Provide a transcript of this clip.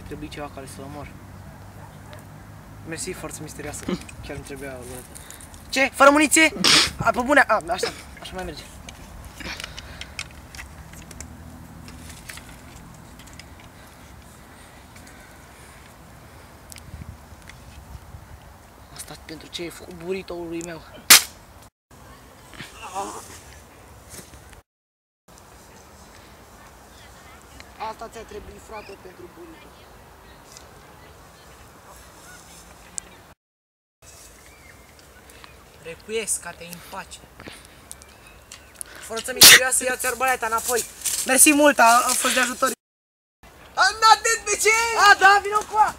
trebui ceva care să-l omor. Mersi, forță misterioasă. Chiar îmi trebuia o lunetă. Ce? Fără muniție? A, pe bune, așa mai merge. Asta pentru ce e făcut burrito-ului meu. Asta ți-a trebuit, frate, pentru burrito. Requiesca-te în pace. Forță misterioasă, ia-ți arbaleta înapoi. Mersi mult, am fost de ajutor. Am dat de ce? Da, vină cu ea.